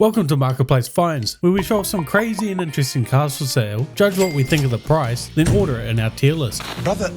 Welcome to Marketplace Finds, where we show off some crazy and interesting cars for sale, judge what we think of the price, then order it in our tier list. Brother,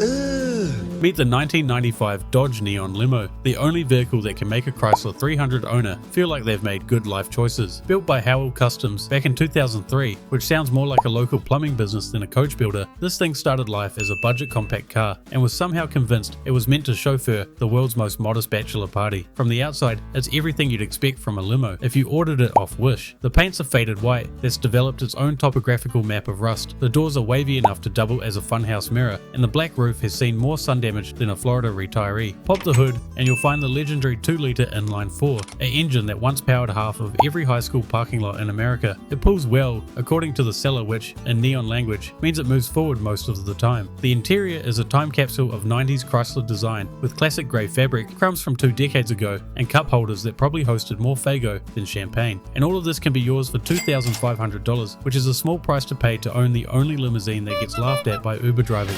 Meet the 1995 Dodge Neon Limo, the only vehicle that can make a Chrysler 300 owner feel like they've made good life choices. Built by Howell Customs back in 2003, which sounds more like a local plumbing business than a coach builder, this thing started life as a budget compact car and was somehow convinced it was meant to chauffeur the world's most modest bachelor party. From the outside, it's everything you'd expect from a limo if you ordered it off Wish. The paint's a faded white that's developed its own topographical map of rust. The doors are wavy enough to double as a funhouse mirror, and the black roof has seen more sun damage than a Florida retiree. Pop the hood and you'll find the legendary 2-litre inline 4, an engine that once powered half of every high school parking lot in America. It pulls well, according to the seller, which, in neon language, means it moves forward most of the time. The interior is a time capsule of 90s Chrysler design, with classic grey fabric, crumbs from 2 decades ago, and cup holders that probably hosted more Faygo than champagne. And all of this can be yours for $2,500, which is a small price to pay to own the only limousine that gets laughed at by Uber drivers.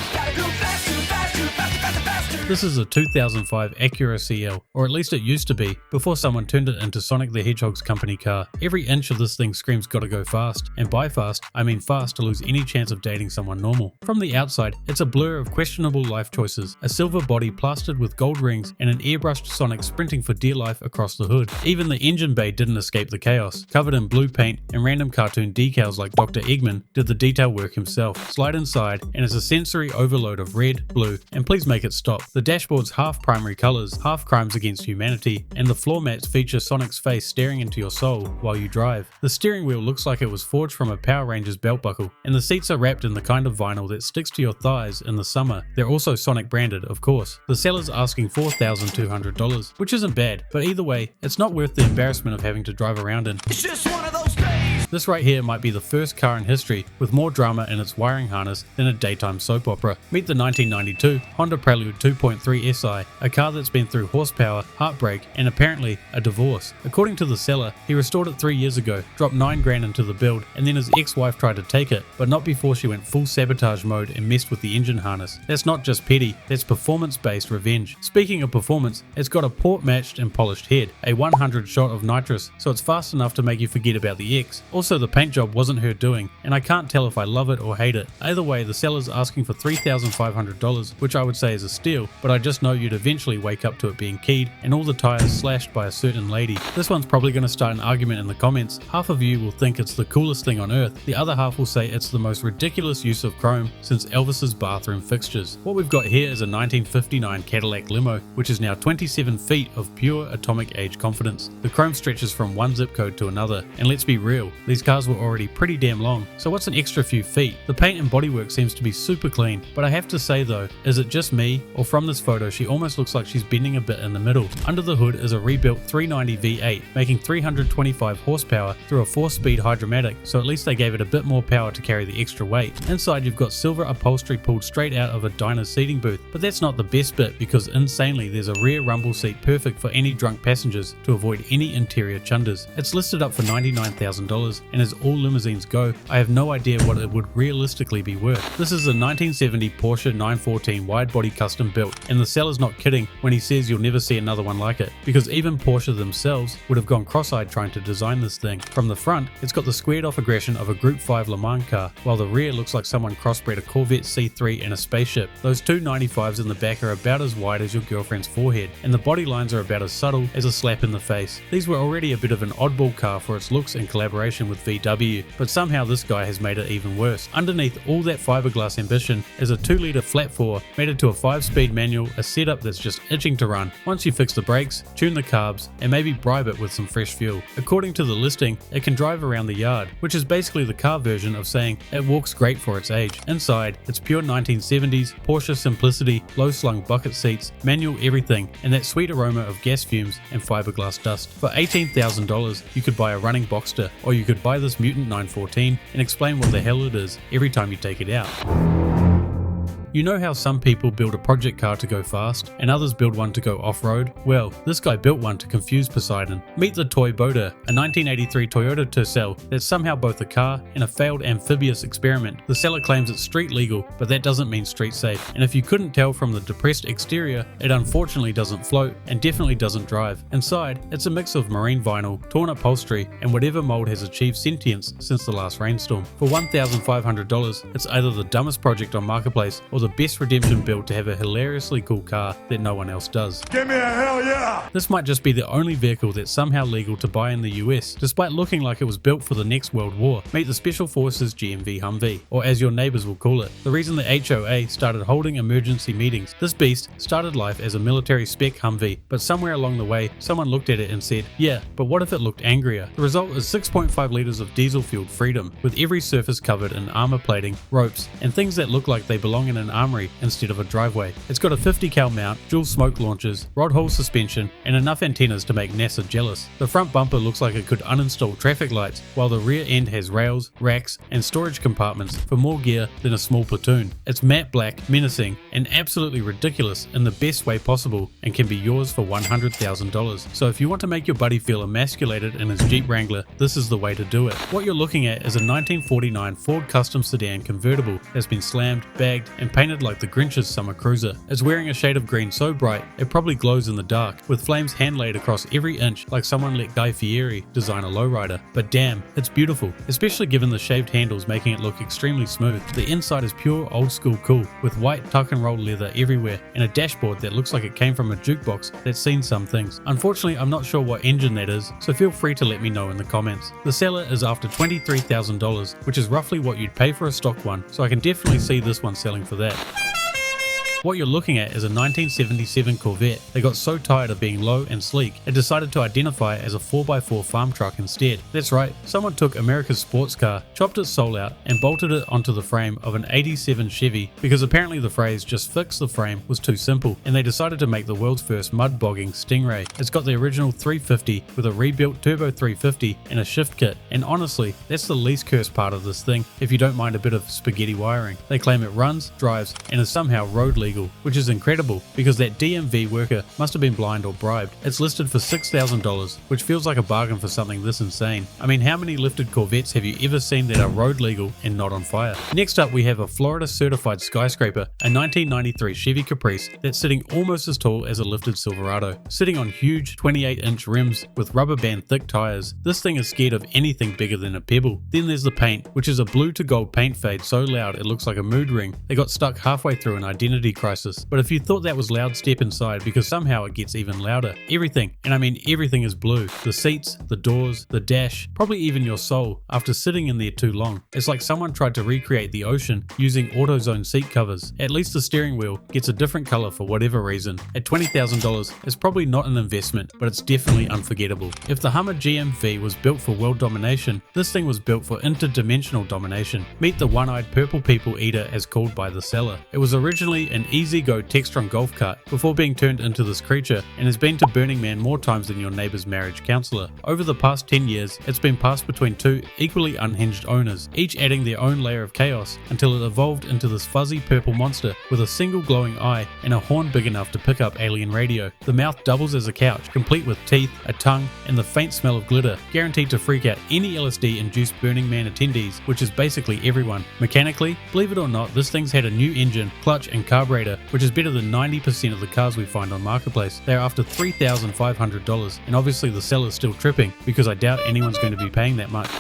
This is a 2005 Acura CL, or at least it used to be, before someone turned it into Sonic the Hedgehog's company car. Every inch of this thing screams gotta go fast, and by fast, I mean fast to lose any chance of dating someone normal. From the outside, it's a blur of questionable life choices, a silver body plastered with gold rings and an airbrushed Sonic sprinting for dear life across the hood. Even the engine bay didn't escape the chaos. Covered in blue paint and random cartoon decals like Dr. Eggman did the detail work himself. Slide inside and it's a sensory overload of red, blue, and please make it stop. The dashboard's half primary colours, half crimes against humanity, and the floor mats feature Sonic's face staring into your soul while you drive. The steering wheel looks like it was forged from a Power Rangers belt buckle, and the seats are wrapped in the kind of vinyl that sticks to your thighs in the summer. They're also Sonic branded, of course. The seller's asking $4,200, which isn't bad, but either way, it's not worth the embarrassment of having to drive around in. it's just one of those days. This right here might be the first car in history with more drama in its wiring harness than a daytime soap opera. Meet the 1992 Honda Prelude 2.3 SI, a car that's been through horsepower, heartbreak, and apparently a divorce. According to the seller, he restored it 3 years ago, dropped $9,000 into the build, and then his ex-wife tried to take it, but not before she went full sabotage mode and messed with the engine harness. That's not just petty, that's performance-based revenge. Speaking of performance, it's got a port-matched and polished head, a 100 shot of nitrous, so it's fast enough to make you forget about the ex. Also, the paint job wasn't her doing, and I can't tell if I love it or hate it. Either way, the seller's asking for $3,500, which I would say is a steal, but I just know you'd eventually wake up to it being keyed and all the tires slashed by a certain lady. This one's probably going to start an argument in the comments. Half of you will think it's the coolest thing on earth, the other half will say it's the most ridiculous use of chrome since Elvis's bathroom fixtures. What we've got here is a 1959 Cadillac limo, which is now 27 feet of pure atomic age confidence. The chrome stretches from one zip code to another, and let's be real, these cars were already pretty damn long, so what's an extra few feet? The paint and bodywork seems to be super clean, but I have to say though, is it just me, or from this photo she almost looks like she's bending a bit in the middle? Under the hood is a rebuilt 390 V8, making 325 horsepower through a 4-speed hydromatic, so at least they gave it a bit more power to carry the extra weight. Inside you've got silver upholstery pulled straight out of a diner's seating booth, but that's not the best bit because insanely there's a rear rumble seat perfect for any drunk passengers to avoid any interior chunders. It's listed up for $99,000, and as all limousines go, I have no idea what it would realistically be worth. This is a 1970 Porsche 914 wide-body custom built, and the seller's not kidding when he says you'll never see another one like it, because even Porsche themselves would have gone cross-eyed trying to design this thing. From the front, it's got the squared-off aggression of a Group 5 Le Mans car, while the rear looks like someone crossbred a Corvette C3 and a spaceship. Those two 95s in the back are about as wide as your girlfriend's forehead, and the body lines are about as subtle as a slap in the face. These were already a bit of an oddball car for its looks in collaboration with VW, but somehow this guy has made it even worse. Underneath all that fiberglass ambition is a 2-litre flat 4 mated to a 5-speed manual, a setup that's just itching to run. Once you fix the brakes, tune the carbs, and maybe bribe it with some fresh fuel. According to the listing, it can drive around the yard, which is basically the car version of saying it walks great for its age. Inside, it's pure 1970s, Porsche simplicity, low-slung bucket seats, manual everything, and that sweet aroma of gas fumes and fiberglass dust. For $18,000, you could buy a running Boxster, or you could buy this Mutant 914 and explain what the hell it is every time you take it out. You know how some people build a project car to go fast, and others build one to go off-road? Well, this guy built one to confuse Poseidon. Meet the Toy Boater, a 1983 Toyota Tercel that's somehow both a car and a failed amphibious experiment. The seller claims it's street legal, but that doesn't mean street safe. And if you couldn't tell from the depressed exterior, it unfortunately doesn't float and definitely doesn't drive. Inside, it's a mix of marine vinyl, torn upholstery, and whatever mold has achieved sentience since the last rainstorm. For $1,500, it's either the dumbest project on Marketplace or the best redemption build to have a hilariously cool car that no one else does. Give me a hell yeah! This might just be the only vehicle that's somehow legal to buy in the US, despite looking like it was built for the next World War. Meet the Special Forces GMV Humvee, or as your neighbors will call it, the reason the HOA started holding emergency meetings. This beast started life as a military spec Humvee, but somewhere along the way, someone looked at it and said, yeah, but what if it looked angrier? The result is 6.5 litres of diesel-fueled freedom, with every surface covered in armor plating, ropes, and things that look like they belong in an armory instead of a driveway. It's got a 50 cal mount, dual smoke launchers, rod hole suspension, and enough antennas to make NASA jealous. The front bumper looks like it could uninstall traffic lights, while the rear end has rails, racks, and storage compartments for more gear than a small platoon. It's matte black, menacing, and absolutely ridiculous in the best way possible, and can be yours for $100,000. So if you want to make your buddy feel emasculated in his Jeep Wrangler, this is the way to do it. What you're looking at is a 1949 Ford Custom Sedan convertible that's been slammed, bagged, and painted like the Grinch's summer cruiser. It's wearing a shade of green so bright it probably glows in the dark, with flames hand-laid across every inch like someone let Guy Fieri design a lowrider. But damn, it's beautiful, especially given the shaved handles making it look extremely smooth. The inside is pure old school cool, with white tuck and roll leather everywhere, and a dashboard that looks like it came from a jukebox that's seen some things. Unfortunately, I'm not sure what engine that is, so feel free to let me know in the comments. The seller is after $23,000, which is roughly what you'd pay for a stock one, so I can definitely see this one selling for that. What you're looking at is a 1977 Corvette. They got so tired of being low and sleek, they decided to identify as a 4x4 farm truck instead. That's right, someone took America's sports car, chopped its sole out, and bolted it onto the frame of an 87 Chevy, because apparently the phrase "just fix the frame" was too simple, and they decided to make the world's first mud-bogging Stingray. It's got the original 350 with a rebuilt Turbo 350 and a shift kit, and honestly, that's the least cursed part of this thing, if you don't mind a bit of spaghetti wiring. They claim it runs, drives, and is somehow road legal, which is incredible because that DMV worker must have been blind or bribed. It's listed for $6,000, which feels like a bargain for something this insane. I mean, how many lifted Corvettes have you ever seen that are road legal and not on fire? Next up, we have a Florida certified skyscraper, a 1993 Chevy Caprice that's sitting almost as tall as a lifted Silverado, sitting on huge 28-inch rims with rubber band thick tires. This thing is scared of anything bigger than a pebble. Then there's the paint, which is a blue to gold paint fade so loud it looks like a mood ring. They got stuck halfway through an identity crisis, but if you thought that was loud, step inside, because somehow it gets even louder. Everything, and I mean everything, is blue. The seats, the doors, the dash, probably even your soul after sitting in there too long. It's like someone tried to recreate the ocean using AutoZone seat covers. At least the steering wheel gets a different color for whatever reason. At $20,000, it's probably not an investment, but it's definitely unforgettable. If the Hummer GMV was built for world domination, this thing was built for interdimensional domination. Meet the one-eyed purple people eater as called by the seller. It was originally an easy-go Textron golf cart before being turned into this creature, and has been to Burning Man more times than your neighbor's marriage counselor. Over the past 10 years, it's been passed between two equally unhinged owners, each adding their own layer of chaos, until it evolved into this fuzzy purple monster with a single glowing eye and a horn big enough to pick up alien radio. The mouth doubles as a couch, complete with teeth, a tongue, and the faint smell of glitter, guaranteed to freak out any LSD-induced Burning Man attendees, which is basically everyone. Mechanically, believe it or not, this thing's had a new engine, clutch, and carburetor, which is better than 90% of the cars we find on Marketplace. They are after $3,500, and obviously the seller's still tripping, because I doubt anyone's going to be paying that much.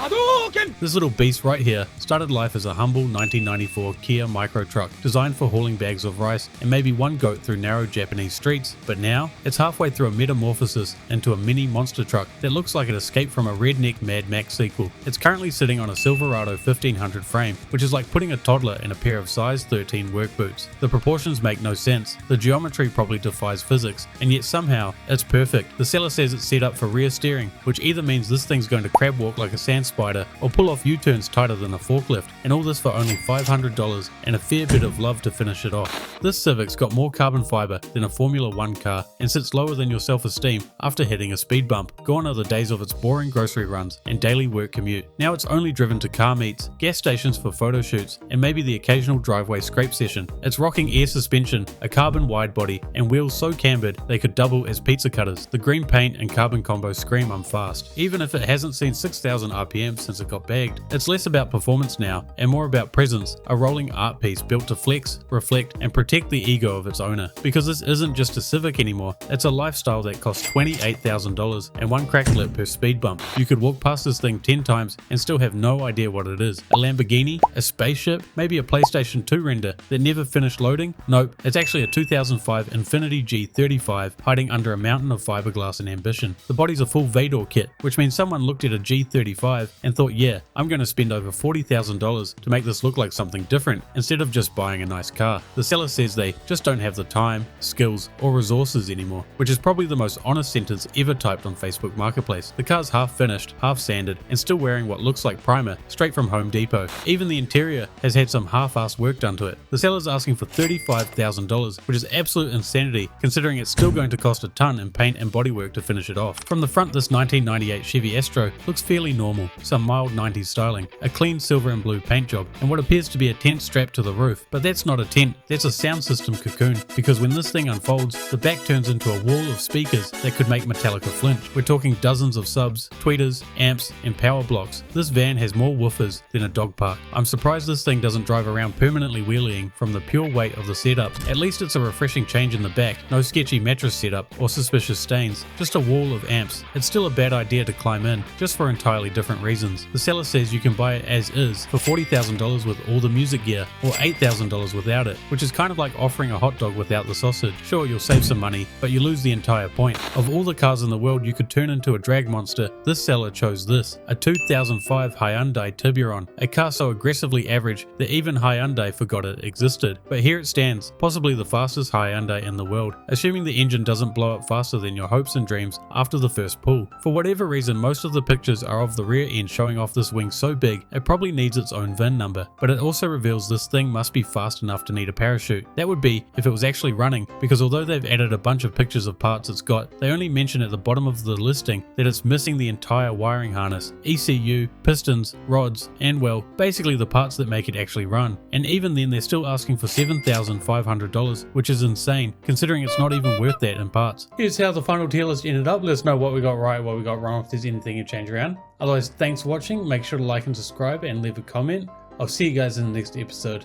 This little beast right here started life as a humble 1994 Kia micro truck, designed for hauling bags of rice and maybe one goat through narrow Japanese streets, but now it's halfway through a metamorphosis into a mini monster truck that looks like it escaped from a redneck Mad Max sequel. It's currently sitting on a Silverado 1500 frame, which is like putting a toddler in a pair of size 13 work boots. The proportions proportions make no sense, the geometry probably defies physics, and yet somehow it's perfect. The seller says it's set up for rear steering, which either means this thing's going to crab walk like a sand spider or pull off U-turns tighter than a forklift, and all this for only $500 and a fair bit of love to finish it off. This Civic's got more carbon fiber than a Formula 1 car and sits lower than your self-esteem after hitting a speed bump. Gone are the days of its boring grocery runs and daily work commute. Now it's only driven to car meets, gas stations for photo shoots, and maybe the occasional driveway scrape session. It's rocking air suspension, a carbon wide body, and wheels so cambered they could double as pizza cutters. The green paint and carbon combo scream I'm fast. Even if it hasn't seen 6,000 RPM since it got bagged, it's less about performance now and more about presence, a rolling art piece built to flex, reflect, and protect the ego of its owner. Because this isn't just a Civic anymore, it's a lifestyle that costs $28,000 and one cracked lip per speed bump. You could walk past this thing 10 times and still have no idea what it is. A Lamborghini? A spaceship? Maybe a PlayStation 2 render that never finished loading? Nope, it's actually a 2005 Infiniti G35 hiding under a mountain of fiberglass and ambition. The body's a full Vador kit, which means someone looked at a G35 and thought, yeah, I'm going to spend over $40,000 to make this look like something different instead of just buying a nice car. The seller says they just don't have the time, skills, or resources anymore, which is probably the most honest sentence ever typed on Facebook Marketplace. The car's half finished, half sanded, and still wearing what looks like primer straight from Home Depot. Even the interior has had some half-assed work done to it. The seller's asking for $35,000, which is absolute insanity considering it's still going to cost a ton in paint and bodywork to finish it off. From the front, this 1998 Chevy Astro looks fairly normal, some mild 90s styling, a clean silver and blue paint job, and what appears to be a tent strapped to the roof. But that's not a tent, that's a sound system cocoon, because when this thing unfolds, the back turns into a wall of speakers that could make Metallica flinch. We're talking dozens of subs, tweeters, amps, and power blocks. This van has more woofers than a dog park. I'm surprised this thing doesn't drive around permanently wheeling from the pure weight of the setup. At least it's a refreshing change in the back, no sketchy mattress setup or suspicious stains, just a wall of amps. It's still a bad idea to climb in, just for entirely different reasons. The seller says you can buy it as is for $40,000 with all the music gear, or $8,000 without it, which is kind of like offering a hot dog without the sausage. Sure, you'll save some money, but you lose the entire point. Of all the cars in the world you could turn into a drag monster, this seller chose this, a 2005 Hyundai Tiburon, a car so aggressively average that even Hyundai forgot it existed. But here it stands, possibly the fastest Hyundai in the world, assuming the engine doesn't blow up faster than your hopes and dreams after the first pull. For whatever reason, most of the pictures are of the rear end showing off this wing so big it probably needs its own VIN number, but it also reveals this thing must be fast enough to need a parachute. That would be if it was actually running, because although they've added a bunch of pictures of parts it's got, they only mention at the bottom of the listing that it's missing the entire wiring harness, ECU, pistons, rods, and well, basically the parts that make it actually run. And even then they're still asking for $7,500, which is insane considering it's not even worth that in parts. Here's how the final tier list ended up. Let us know what we got right, what we got wrong, if there's anything you change around. Otherwise, thanks for watching, make sure to like and subscribe and leave a comment. I'll see you guys in the next episode.